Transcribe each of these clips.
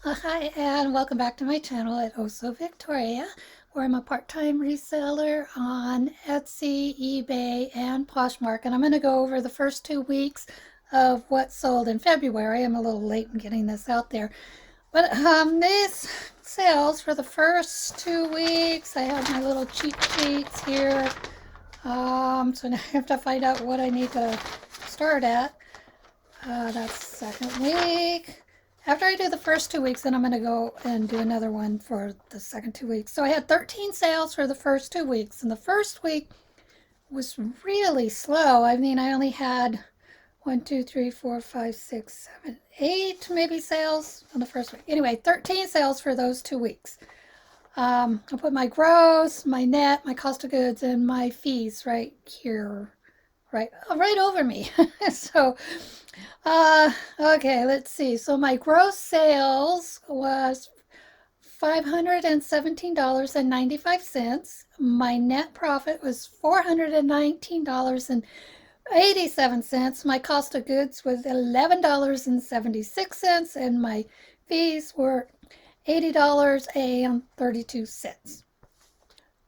Hi and welcome back to my channel at Oso Victoria, where I'm a part-time reseller on Etsy, eBay, and Poshmark. And I'm going to go over the first 2 weeks of what sold in February. I'm a little late in getting this out there. But these sales for the first 2 weeks, I have my little cheat sheets here. So now I have to find out what I need to start at. That's second week. After I do the first 2 weeks, then I'm going to go and do another one for the second 2 weeks. So I had 13 sales for the first 2 weeks, and the first week was really slow. I mean, I only had 1, 2, 3, 4, 5, 6, 7, 8 maybe sales on the first week. Anyway, 13 sales for those 2 weeks. I'll put my gross, my net, my cost of goods, and my fees right here, right over me. So okay, let's see. So my gross sales was $517.95. My net profit was $419.87. My cost of goods was $11.76, and my fees were $80.32.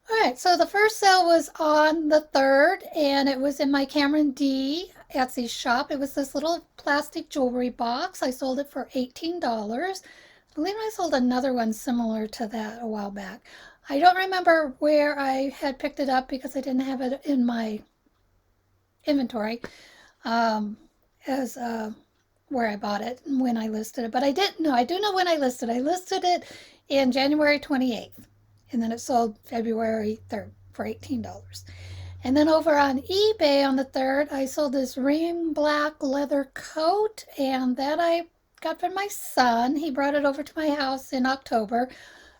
All right, so the first sale was on the 3rd, and it was in my Cameron D Etsy shop. It was this little plastic jewelry box. I sold it for $18. I believe I sold another one similar to that a while back. I don't remember where I had picked it up because I didn't have it in my inventory as where I bought it and when I listed it. But I didn't know. I do know when I listed it. I listed it in January 28th. And then it sold February 3rd for $18. And then over on eBay on the 3rd, I sold this rain black leather coat, and that I got from my son. He brought it over to my house in October,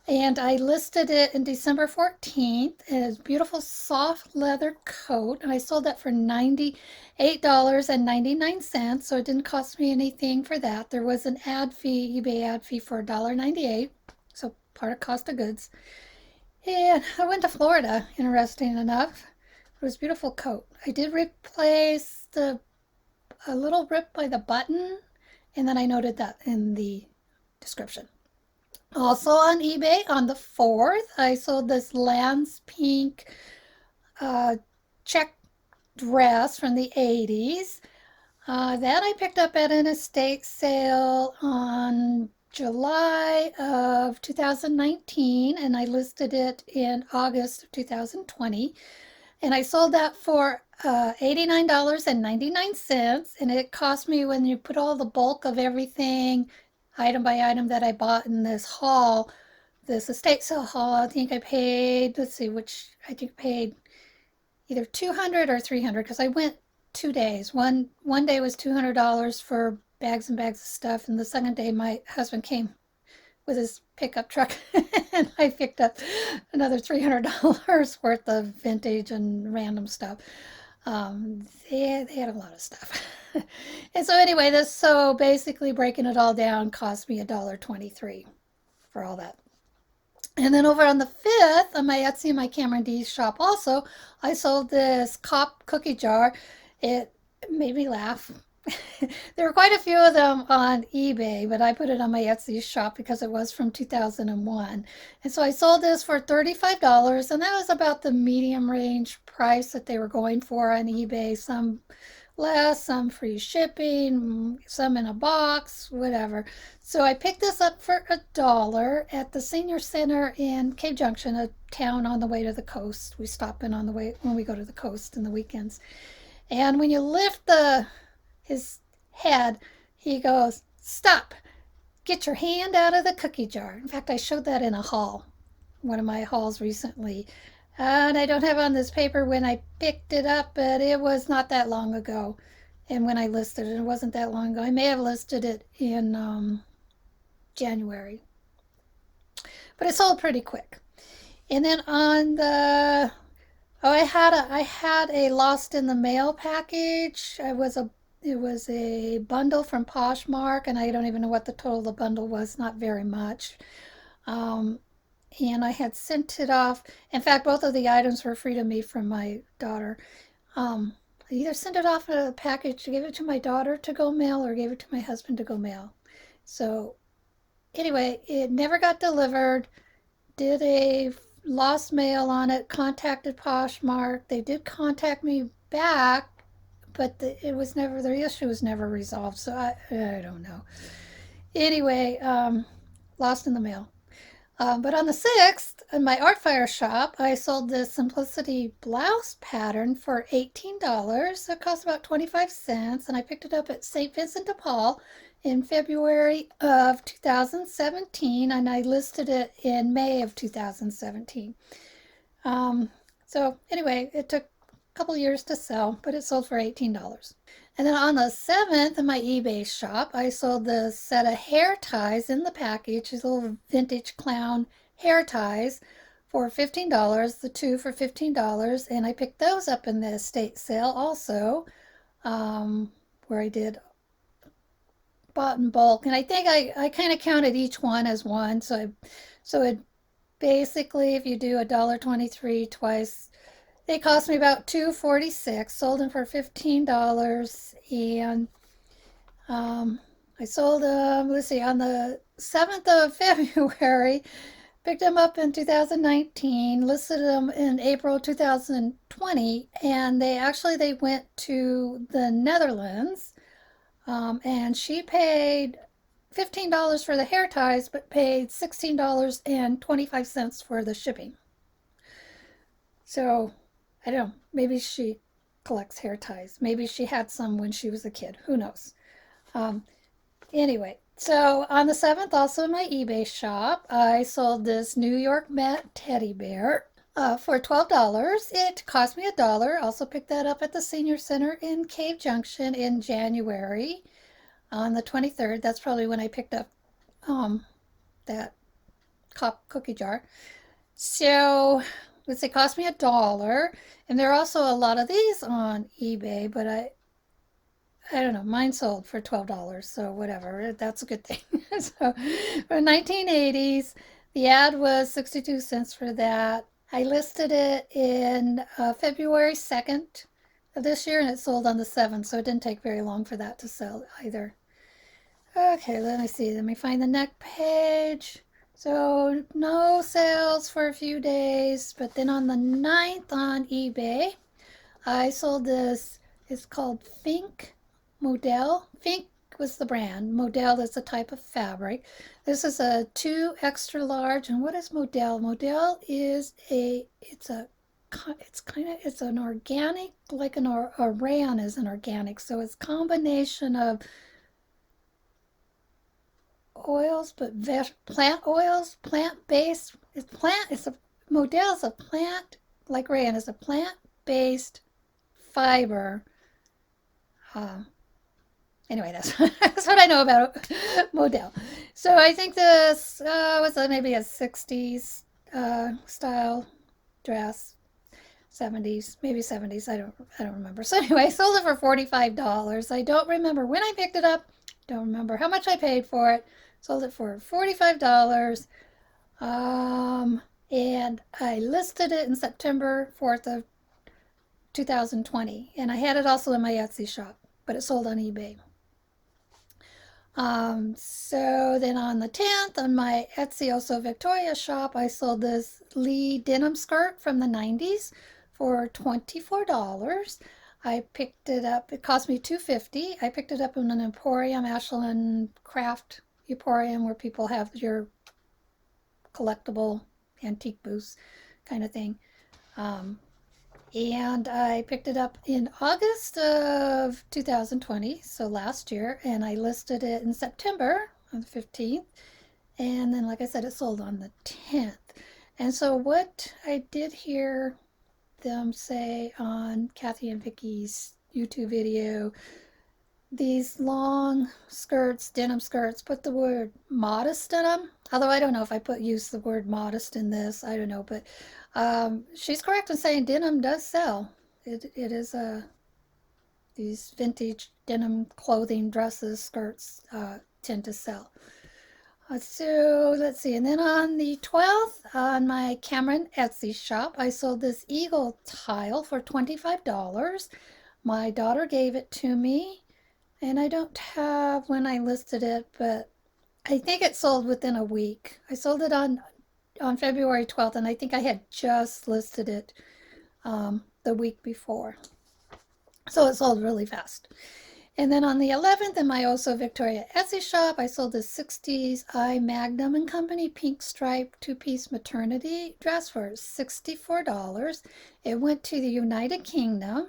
and I listed it in December 14th. It's a beautiful soft leather coat, and I sold that for $98.99, so it didn't cost me anything for that. There was an ad fee, eBay ad fee for $1.98, so part of cost of goods. And I went to Florida, interesting enough. It was a beautiful coat. I did replace a little rip by the button, and then I noted that in the description. Also on eBay on the 4th, I sold this Lance Pink check dress from the 80s. That I picked up at an estate sale on July of 2019, and I listed it in August of 2020. And I sold that for $89.99, and it cost me, when you put all the bulk of everything, item by item, that I bought in this haul, this estate sale haul, I think I paid, let's see, I think I paid either 200 or 300 because I went 2 days. One day was $200 for bags and bags of stuff, and the second day my husband came with his pickup truck and I picked up another $300 worth of vintage and random stuff. They had a lot of stuff. And so anyway, so basically breaking it all down cost me $1.23 for all that. And then over on the 5th, on my Etsy and my Cameron D shop also, I sold this Cop cookie jar. It made me laugh. There were quite a few of them on eBay, but I put it on my Etsy shop because it was from 2001. And so I sold this for $35, and that was about the medium range price that they were going for on eBay. Some less, some free shipping, some in a box, whatever. So I picked this up for $1 at the senior center in Cave Junction, a town on the way to the coast. We stop in on the way when we go to the coast in the weekends. And when you lift his head, he goes, "Stop, get your hand out of the cookie jar." In fact, I showed that in a haul, one of my hauls recently. And I don't have on this paper when I picked it up, but it was not that long ago. And when I listed it, it wasn't that long ago. I may have listed it in January. But it sold pretty quick. And then on the I had a lost in the mail package. It was a bundle from Poshmark, and I don't even know what the total of the bundle was. Not very much. Um, and I had sent it off. In fact, both of the items were free to me from my daughter. I either sent it off in a package, gave it to my daughter to go mail, or gave it to my husband to go mail. So anyway, it never got delivered. Did a lost mail on it, contacted Poshmark. They did contact me back, but the issue was never resolved. So I don't know. Anyway, lost in the mail. But on the 6th, in my art fire shop, I sold this Simplicity blouse pattern for $18. It cost about 25 cents, and I picked it up at St. Vincent de Paul in February of 2017, and I listed it in May of 2017. So anyway, it took a couple years to sell, but it sold for $18. And then on the 7th in my eBay shop, I sold the set of hair ties in the package, these little vintage clown hair ties for $15, the two for $15. And I picked those up in the estate sale also, where I did bought in bulk. And I think I kind of counted each one as one. So it basically, if you do $1.23 twice, they cost me about $2.46. Sold them for $15, and I sold them. Let's see, on the 7th of February. Picked them up in 2019. Listed them in April 2020, and they went to the Netherlands. And she paid $15 for the hair ties, but paid $16.25 for the shipping. So I don't know, maybe she collects hair ties. Maybe she had some when she was a kid. Who knows? Anyway, so on the 7th, also in my eBay shop, I sold this New York Met teddy bear for $12. It cost me $1. Also picked that up at the Senior Center in Cave Junction in January on the 23rd. That's probably when I picked up that cookie jar. So let's say cost me $1, and there are also a lot of these on eBay, but I don't know, mine sold for $12, so whatever, that's a good thing. So for 1980s, the ad was 62 cents for that. I listed it in February 2nd of this year, and it sold on the 7th, so it didn't take very long for that to sell either. Okay, let me see, let me find the neck page. So no sales for a few days, but then on the 9th on eBay, I sold this. It's called Fink Model. Fink was the brand. Model is a type of fabric. This is a 2 extra large. And what is Model? Model is it's an organic, like a rayon is an organic. So it's a combination of oils, but plant oils, plant-based. Model is a plant, like rayon is a plant-based fiber. Anyway, that's what I know about Model. So I think this was maybe a 60s style dress, 70s, maybe 70s. I don't remember. So anyway, I sold it for $45. I don't remember when I picked it up. Don't remember how much I paid for it. Sold it for $45. And I listed it in September 4th of 2020. And I had it also in my Etsy shop, but it sold on eBay. So then on the 10th, on my Etsy Also Victoria shop, I sold this Lee denim skirt from the 90s for $24. I picked it up, it cost me $2.50. I picked it up in an Emporium, Ashland Craft Emporium, where people have your collectible antique booths kind of thing. And I picked it up in August of 2020, so last year, and I listed it in September on the 15th. And then, like I said, it sold on the 10th. And so what I did hear them say on Kathy and Vicky's YouTube video, these long skirts, denim skirts, put the word modest in them. Although I don't know if I use the word modest in this, I don't know, but she's correct in saying denim does sell. It is these vintage denim clothing, dresses, skirts tend to sell. So let's see, and then on the 12th, on my Cameron Etsy shop, I sold this eagle tile for $25. My daughter gave it to me, and I don't have when I listed it, but I think it sold within a week. I sold it on February 12th, and I think I had just listed it the week before. So it sold really fast. And then on the 11th, in my Also Victoria Etsy shop, I sold this 60s I Magnum and Company pink stripe two-piece maternity dress for $64. It went to the United Kingdom.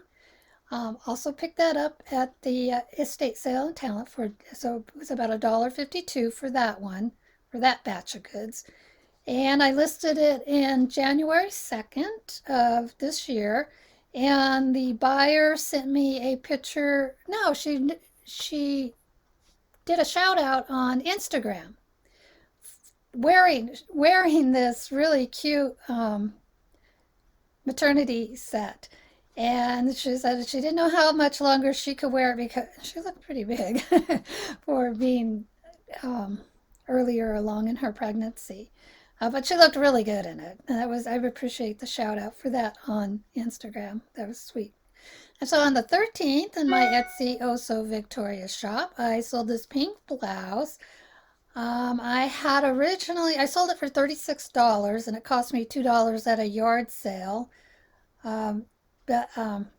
Also picked that up at the estate sale and talent for, so it was about $1.52 for that one, for that batch of goods. And I listed it in January 2nd of this year. And the buyer sent me a picture. No, she did a shout out on Instagram wearing this really cute maternity set. And she said she didn't know how much longer she could wear it because she looked pretty big for being earlier along in her pregnancy. But she looked really good in it. And I appreciate the shout out for that on Instagram. That was sweet. And so on the 13th in my Etsy Oh So Victoria shop, I sold this pink blouse. I sold it for $36 and it cost me $2 at a yard sale.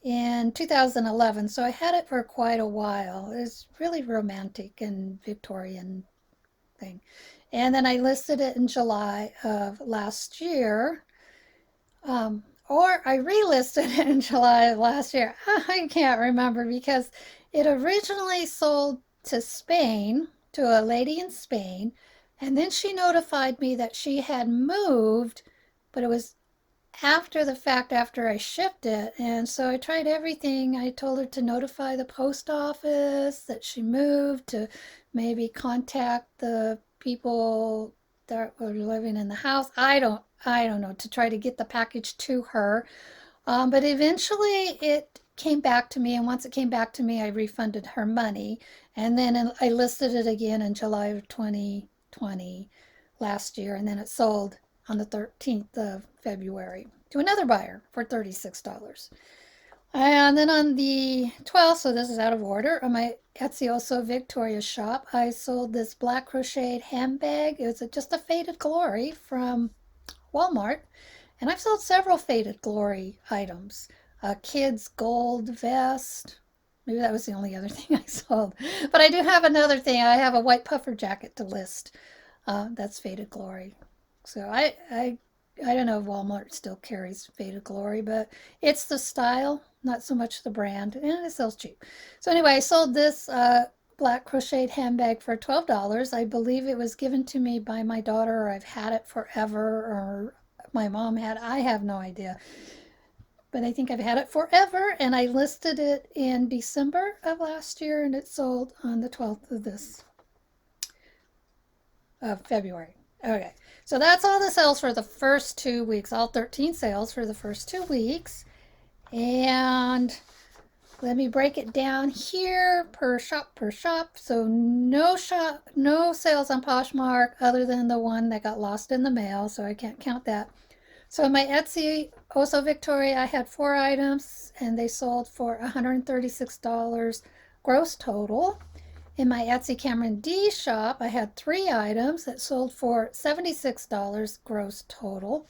In 2011, so I had it for quite a while. It was really romantic and Victorian thing. And then I listed it in July of last year. Or I relisted it in July of last year. I can't remember because it originally sold to Spain, to a lady in Spain, and then she notified me that she had moved, but it was after the fact, after I shipped it. And so I tried everything. I told her to notify the post office that she moved, to maybe contact the people that were living in the house. I don't know, to try to get the package to her. But eventually it came back to me, and once it came back to me, I refunded her money. And then I listed it again in July of 2020 last year, and then it sold on the 13th of February to another buyer for $36. And then on the 12th, so this is out of order, on my Etsy Also Victoria shop, I sold this black crocheted handbag. It was just a Faded Glory from Walmart. And I've sold several Faded Glory items. A kid's gold vest. Maybe that was the only other thing I sold. But I do have another thing. I have a white puffer jacket to list. That's Faded Glory. So I don't know if Walmart still carries Faded Glory, but it's the style, not so much the brand, and it sells cheap. So anyway, I sold this black crocheted handbag for $12. I believe it was given to me by my daughter, or I've had it forever, or my mom had. I have no idea. But I think I've had it forever, and I listed it in December of last year, and it sold on the 12th of February. Okay, so that's all the sales for the first 2 weeks, all 13 sales for the first 2 weeks. And let me break it down here per shop. So no sales on Poshmark other than the one that got lost in the mail, so I can't count that. So in my Etsy Also Victoria, I had 4 items and they sold for $136 gross total. In my Etsy Cameron D shop, I had 3 items that sold for $76 gross total.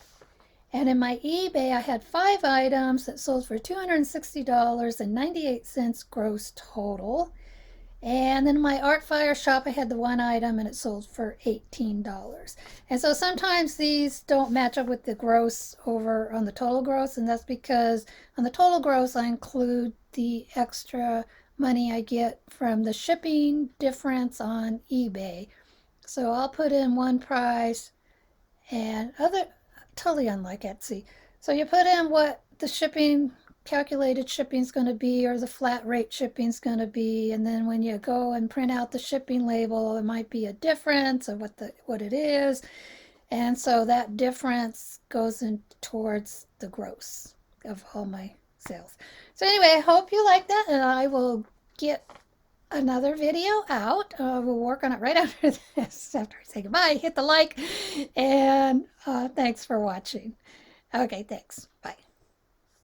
And in my eBay, I had 5 items that sold for $260.98 gross total. And then in my Artfire shop, I had the 1 item and it sold for $18. And so sometimes these don't match up with the gross over on the total gross, and that's because on the total gross, I include the extra money I get from the shipping difference on eBay. So I'll put in one price and totally unlike Etsy. So you put in what the calculated shipping is going to be, or the flat rate shipping is going to be, and then when you go and print out the shipping label, it might be a difference of what it is, and so that difference goes in towards the gross of all my sales. So anyway, I hope you like that, and I will get another video out. We'll work on it right after this. After I say goodbye, hit the like, and thanks for watching. Okay, thanks. Bye.